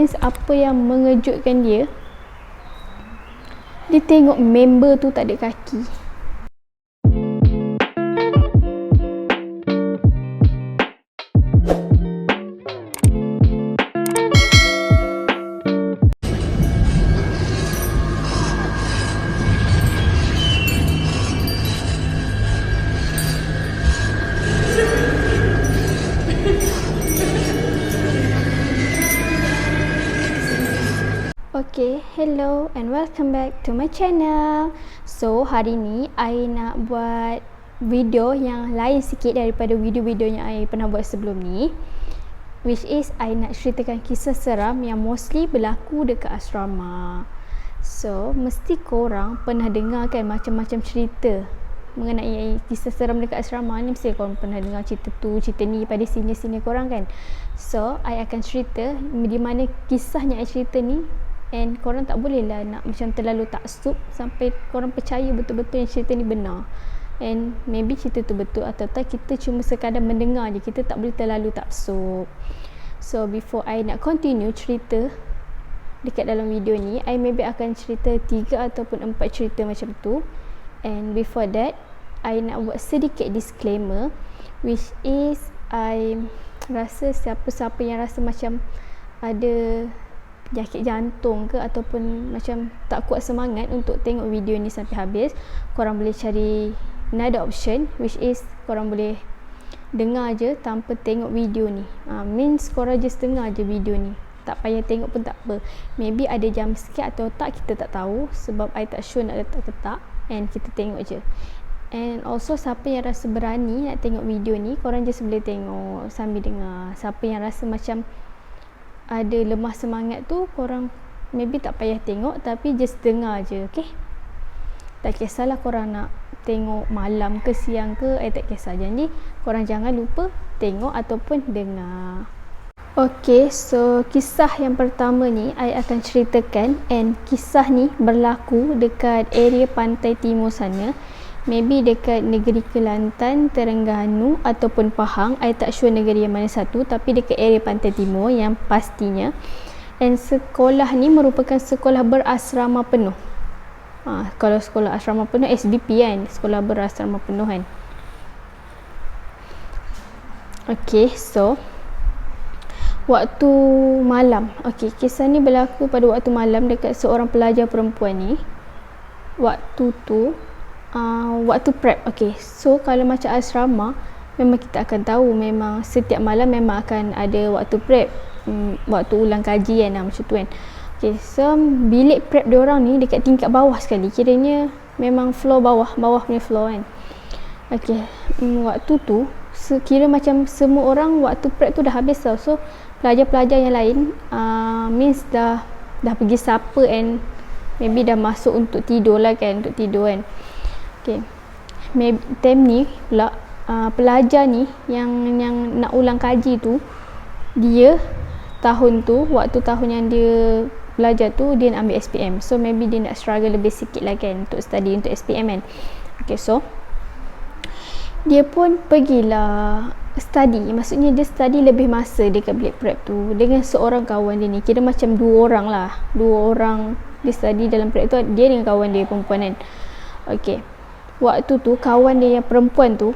Apa yang mengejutkan dia, dia tengok member tu tak ada kaki. Okay, hello and welcome back to my channel. So, hari ni I nak buat video yang lain sikit daripada video-video yang I pernah buat sebelum ni, which is I nak ceritakan kisah seram yang mostly berlaku dekat asrama. So, mesti korang pernah dengar kan macam-macam cerita mengenai kisah seram dekat asrama ni. Mesti korang pernah dengar cerita tu, cerita ni pada senior-senior korang kan. So, I akan cerita di mana kisahnya I cerita ni, and korang tak boleh lah nak macam terlalu taksub sampai korang percaya betul-betul yang cerita ni benar. And maybe cerita tu betul atau tak, kita cuma sekadar mendengar je, kita tak boleh terlalu taksub. So before I nak continue cerita dekat dalam video ni, I maybe akan cerita 3 ataupun 4 cerita macam tu. And before that, I nak buat sedikit disclaimer, which is I rasa siapa-siapa yang rasa macam ada penyakit jantung ke ataupun macam tak kuat semangat untuk tengok video ni sampai habis, korang boleh cari another option, which is korang boleh dengar je tanpa tengok video ni. Means korang just dengar je video ni, tak payah tengok pun tak apa. Maybe ada jump scare atau tak, kita tak tahu sebab I tak sure nak letak ke tak, and kita tengok je. And also siapa yang rasa berani nak tengok video ni, korang just boleh tengok sambil dengar. Siapa yang rasa macam ada lemah semangat tu, korang maybe tak payah tengok tapi just dengar je, okay? Tak kisahlah korang nak tengok malam ke siang ke, tak kisah. Jadi korang jangan lupa tengok ataupun dengar. Okay, so kisah yang pertama ni I akan ceritakan, and kisah ni berlaku dekat area pantai timur sana. Maybe dekat negeri Kelantan, Terengganu ataupun Pahang. I tak sure negeri yang mana satu, tapi dekat area pantai timur yang pastinya. And sekolah ni merupakan sekolah berasrama penuh. Kalau sekolah asrama penuh SDP kan, sekolah berasrama penuh kan. Okay, so waktu malam. Okay, kisah ni berlaku pada waktu malam dekat seorang pelajar perempuan ni. Waktu tu waktu prep. Okay, so kalau macam asrama, memang kita akan tahu memang setiap malam memang akan ada waktu prep, waktu ulang kaji kan, macam tu kan. Okay, so bilik prep diorang ni dekat tingkat bawah sekali, kiranya memang floor bawah punya floor kan. Okay, waktu tu kira macam semua orang waktu prep tu dah habis tau. So pelajar-pelajar yang lain means dah pergi supper and maybe dah masuk untuk tidur lah kan, untuk tidur kan. Okay, time ni pula pelajar ni yang nak ulang kaji tu, dia tahun tu, waktu tahun yang dia belajar tu, dia nak ambil SPM. So maybe dia nak struggle lebih sikit lah kan untuk study untuk SPM kan. Okay, so dia pun pergilah study. Maksudnya dia study lebih masa dekat bilik prep tu dengan seorang kawan dia ni. Kira macam 2 orang lah, 2 orang dia study dalam prep tu, dia dengan kawan dia perempuan kan. Okay, waktu tu kawan dia yang perempuan tu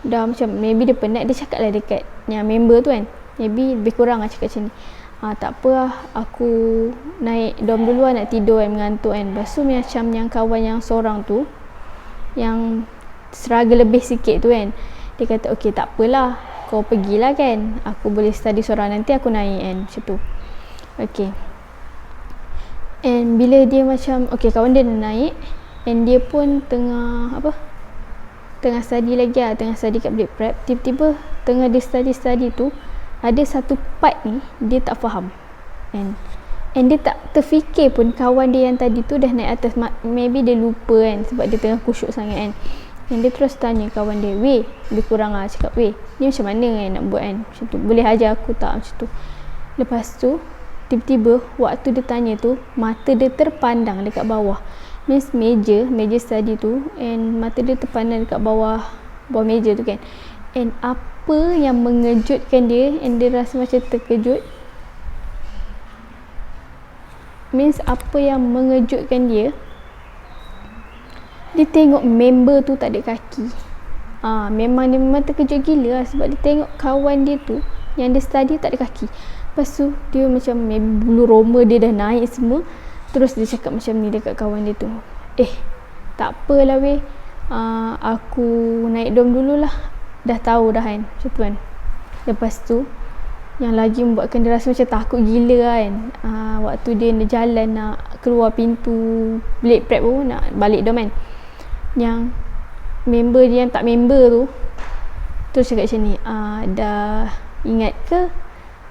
dah macam maybe dia penat, dia cakap lah dekat yang member tu kan, maybe lebih kurang lah cakap macam ni, tak apa lah, aku naik dorm dulu lah, nak tidur kan, mengantuk kan. Lepas tu macam yang kawan yang seorang tu yang struggle lebih sikit tu kan, dia kata okay tak apalah, kau pergilah kan, aku boleh study seorang, nanti aku naik kan, macam tu. Okay, and bila dia macam okay, kawan dia dah naik, and dia pun tengah study lagi lah, tengah study kat bilik prep. Tiba-tiba tengah dia study tu, ada satu part ni dia tak faham, and dia tak terfikir pun kawan dia yang tadi tu dah naik atas. Maybe dia lupa kan, sebab dia tengah kusyuk sangat kan. And dia terus tanya kawan dia, weh, lebih kurang lah cakap, weh, ni macam mana kan nak buat kan, macam tu, boleh ajar aku tak, macam tu. Lepas tu tiba-tiba waktu dia tanya tu, mata dia terpandang dekat bawah, means meja study tu, and mata dia terpandang dekat bawah meja tu kan. And apa yang mengejutkan dia, and dia rasa macam terkejut, means apa yang mengejutkan dia, dia tengok member tu tak ada kaki. Memang terkejut gila lah, sebab dia tengok kawan dia tu yang dia study tak ada kaki. Lepas tu dia macam bulu roma dia dah naik semua. Terus dia cakap macam ni dekat kawan dia tu, tak apalah weh, aku naik dom dululah, dah tahu dah kan, macam tu kan. Lepas tu yang lagi membuatkan dia rasa macam takut gila kan, waktu dia jalan nak keluar pintu blade prep tu, nak balik dom kan, yang member dia yang tak member tu terus cakap macam ni, dah ingat ke,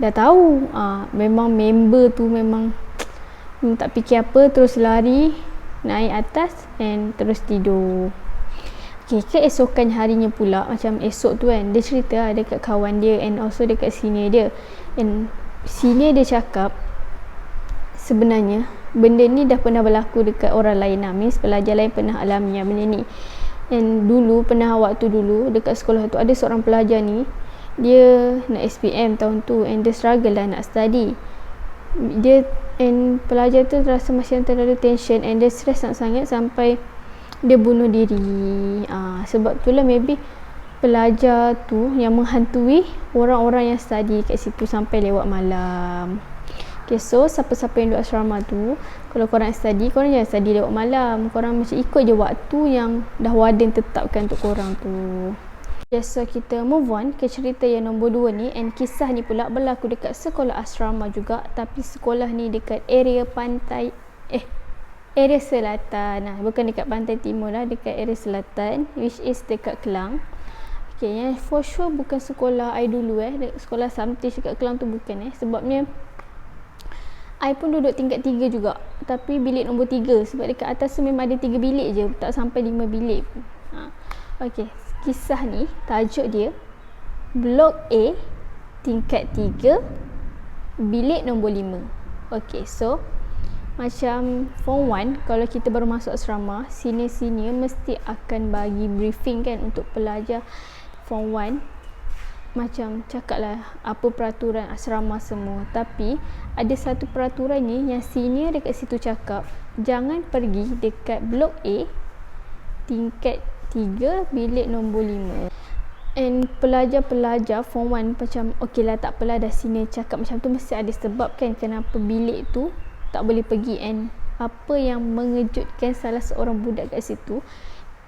dah tahu. Memang member tu memang tak fikir apa, terus lari naik atas and terus tidur. Keesokan harinya pula, macam esok tu kan, dia cerita lah dekat kawan dia and also dekat senior dia, and senior dia cakap sebenarnya benda ni dah pernah berlaku dekat orang lain lah, means pelajar lain pernah alami benda ni. And dulu, waktu dulu dekat sekolah tu ada seorang pelajar ni, dia nak SPM tahun tu and dia struggle lah nak study. And pelajar tu rasa macam terlalu tension and dia stress sangat sampai dia bunuh diri. Sebab itulah maybe pelajar tu yang menghantui orang-orang yang study kat situ sampai lewat malam. So siapa-siapa yang duduk asrama tu, kalau korang study, korang jangan study lewat malam. Korang macam ikut je waktu yang dah warden tetapkan untuk korang tu. So kita move on ke cerita yang nombor 2 ni. And kisah ni pula berlaku dekat sekolah asrama juga, tapi sekolah ni dekat area pantai, area selatan. Bukan dekat pantai timur lah, dekat area selatan, which is dekat Kelang. Yang for sure bukan sekolah I dulu sekolah Samtish dekat Kelang tu bukan sebabnya I pun duduk tingkat 3 juga, tapi bilik nombor 3, sebab dekat atas tu memang ada 3 bilik je, tak sampai 5 bilik. Kisah ni tajuk dia Blok A tingkat 3 bilik nombor 5. So macam form 1, kalau kita baru masuk asrama, senior-senior mesti akan bagi briefing kan untuk pelajar form 1, macam cakap lah apa peraturan asrama semua. Tapi ada satu peraturan ni yang senior dekat situ cakap, jangan pergi dekat blok A tingkat 3 bilik nombor 5. And pelajar-pelajar form 1 macam okey lah, tak apalah, dah senior cakap macam tu, mesti ada sebab kan kenapa bilik tu tak boleh pergi. And apa yang mengejutkan salah seorang budak kat situ,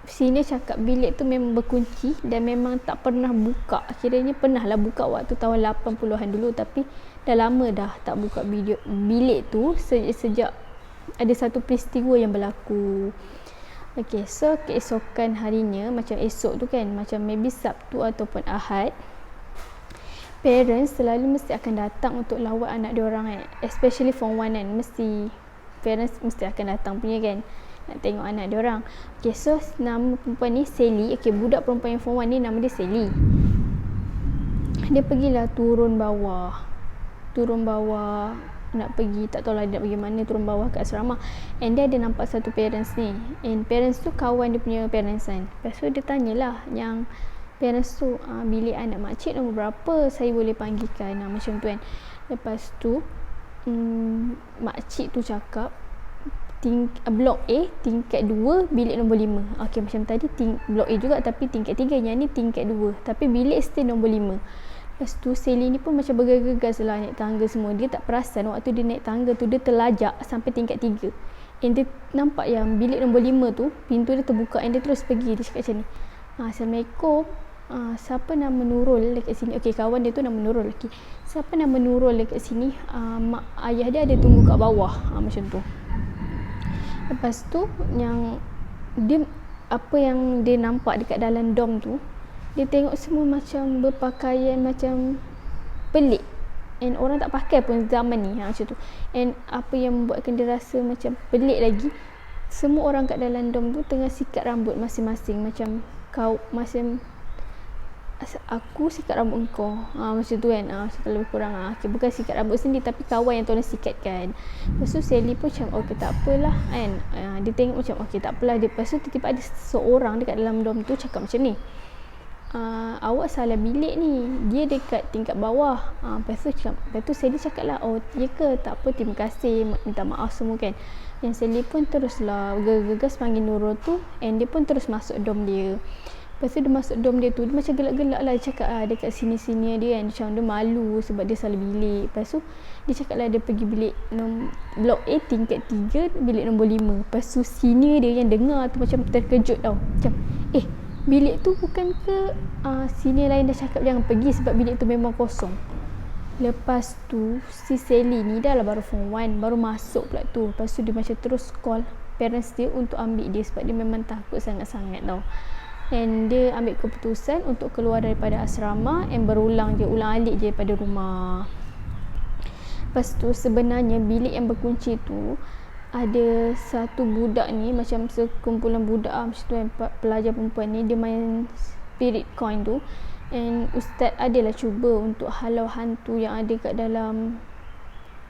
senior cakap bilik tu memang berkunci dan memang tak pernah buka. Kiranya pernah lah buka waktu tahun 80-an dulu, tapi dah lama dah tak buka bilik tu sejak ada satu peristiwa yang berlaku. So keesokan harinya, macam esok tu kan, macam maybe Sabtu ataupun Ahad, parents selalu mesti akan datang untuk lawat anak diorang especially form 1 kan, mesti parents mesti akan datang punya kan, nak tengok anak diorang. So nama perempuan ni Sally. Budak perempuan yang form 1 ni nama dia Sally. Dia pergilah turun bawah nak pergi, tak tahulah dia nak pergi mana, turun bawah kat asrama. And dia ada nampak satu parents ni, and parents tu kawan dia punya parents kan. Lepas tu dia tanyalah yang parents tu, bilik anak makcik nombor berapa, saya boleh panggilkan, macam tu kan. Lepas tu makcik tu cakap blok A tingkat 2 bilik nombor 5. Macam tadi blok A juga tapi tingkat 3, yang ni tingkat 2 tapi bilik still nombor 5. Lepas tu Sally ni pun macam bergegas lah naik tangga semua. Dia tak perasan waktu dia naik tangga tu dia terlajak sampai tingkat 3. And dia nampak yang bilik nombor 5 tu pintu dia terbuka, and dia terus pergi. Dia cakap macam ni, Assalamualaikum, siapa nama Nurul dekat sini? Kawan dia tu nama Nurul. Siapa nama Nurul dekat sini? Mak ayah dia ada tunggu kat bawah. Macam tu. Lepas tu yang dia, apa yang dia nampak dekat dalam dom tu, dia tengok semua macam berpakaian macam pelik, and orang tak pakai pun zaman ni, macam tu. And apa yang membuatkan dia rasa macam pelik lagi, semua orang kat dalam dom tu tengah sikat rambut masing-masing, macam kau, macam aku sikat rambut kau, macam tu kan, macam lebih kurang. Bukan sikat rambut sendiri tapi kawan yang tolong sikatkan. Lepas tu Sally pun macam tak apalah kan, dia tengok macam tak apalah dia. Lepas tu tiba-tiba ada seseorang dekat dalam dom tu cakap macam ni, awak salah bilik ni, dia dekat tingkat bawah. Lepas tu Sally cakap lah, oh ya ke, tak apa, terima kasih, minta maaf semua kan. Yang Sally pun teruslah gegas panggil Nurul tu, and dia pun terus masuk dom dia. Lepas tu dia masuk dom dia tu, dia macam gelak-gelak lah, dia cakap dekat sini-sini dia kan, macam dia malu sebab dia salah bilik. Lepas tu dia cakap lah dia pergi bilik blok A tingkat 3, bilik nombor 5. Lepas tu senior dia yang dengar tu macam terkejut tau, macam bilik tu bukan ke senior lain dah cakap jangan pergi sebab bilik tu memang kosong. Lepas tu si Sally ni dah lah baru form 1, baru masuk pula tu. Lepas tu dia macam terus call parents dia untuk ambil dia sebab dia memang takut sangat-sangat tau. And dia ambil keputusan untuk keluar daripada asrama and ulang alik je daripada rumah. Lepas tu sebenarnya bilik yang berkunci tu ada satu budak ni, macam sekumpulan budak macam tu kan, pelajar perempuan ni, dia main spirit coin tu, and ustaz adalah cuba untuk halau hantu yang ada kat dalam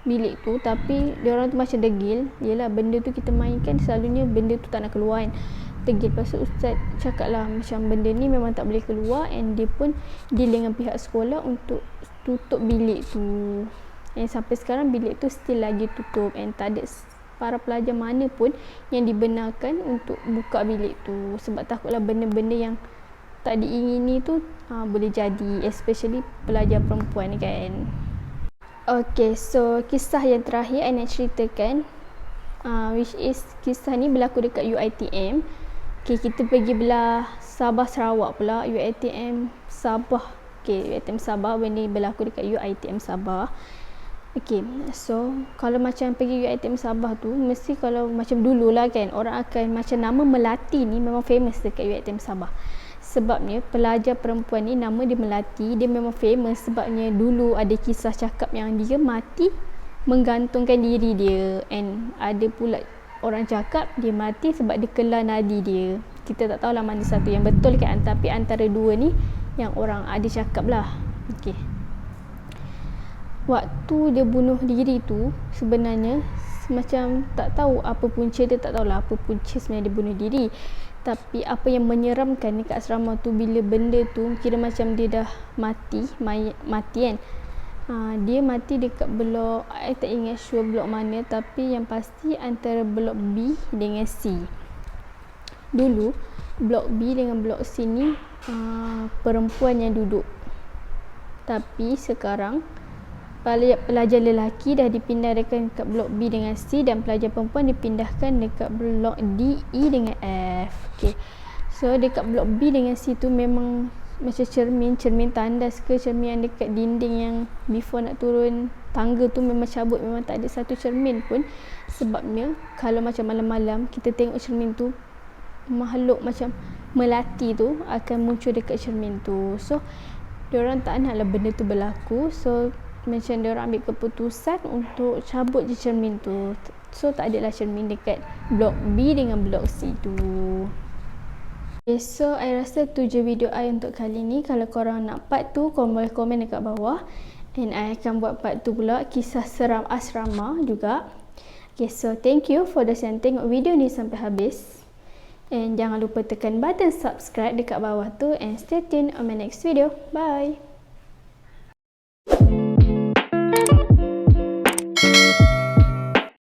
bilik tu, tapi dia orang tu macam degil. Yelah, benda tu kita mainkan selalunya benda tu tak nak keluar kan, degil. Lepas tu ustaz cakap lah macam benda ni memang tak boleh keluar, and dia pun deal dengan pihak sekolah untuk tutup bilik tu. And sampai sekarang bilik tu still lagi tutup, and tak ada para pelajar mana pun yang dibenarkan untuk buka bilik tu sebab takutlah benda-benda yang tak diingini tu boleh jadi, especially pelajar perempuan kan. Okay, so kisah yang terakhir I nak ceritakan, which is kisah ni berlaku dekat UiTM. Okay, kita pergi belah Sabah Sarawak pula, UiTM Sabah. Okay, UiTM Sabah, benda ni berlaku dekat UiTM Sabah. Okay, so kalau macam pergi UiTM Sabah tu, mesti kalau macam dululah kan, orang akan macam nama Melati ni memang famous dekat UiTM Sabah. Sebabnya pelajar perempuan ni nama dia Melati, dia memang famous sebabnya dulu ada kisah cakap yang dia mati menggantungkan diri dia, and ada pula orang cakap dia mati sebab dia kelar nadi dia. Kita tak tahulah mana satu yang betul kan, tapi antara dua ni yang orang ada cakap lah. Okay, waktu dia bunuh diri tu sebenarnya macam tak tahu apa punca dia, tak tahulah apa punca sebenarnya dia bunuh diri. Tapi apa yang menyeramkan dekat asrama tu, bila benda tu kira macam dia dah mati kan, dia mati dekat blok, I tak ingat sure blok mana, tapi yang pasti antara blok B dengan C. Dulu blok B dengan blok C ni perempuan yang duduk, tapi sekarang pelajar lelaki dah dipindahkan dekat blok B dengan C, dan pelajar perempuan dipindahkan dekat blok D, E dengan F. Okay, so dekat blok B dengan C tu memang macam cermin tandas ke cermin yang dekat dinding yang before nak turun tangga tu memang cabut, memang tak ada satu cermin pun. Sebabnya kalau macam malam-malam kita tengok cermin tu, makhluk macam melati tu akan muncul dekat cermin tu. So diorang tak naklah benda tu berlaku, so macam diorang ambil keputusan untuk cabut je cermin tu. So tak adalah cermin dekat blok B dengan blok C tu. Okay, so I rasa tu je video I untuk kali ni. Kalau korang nak part tu, korang boleh komen dekat bawah, and I akan buat part tu pula, kisah seram asrama juga. Okay, so thank you for those yang tengok video ni sampai habis, and jangan lupa tekan button subscribe dekat bawah tu, and stay tuned on my next video. Bye.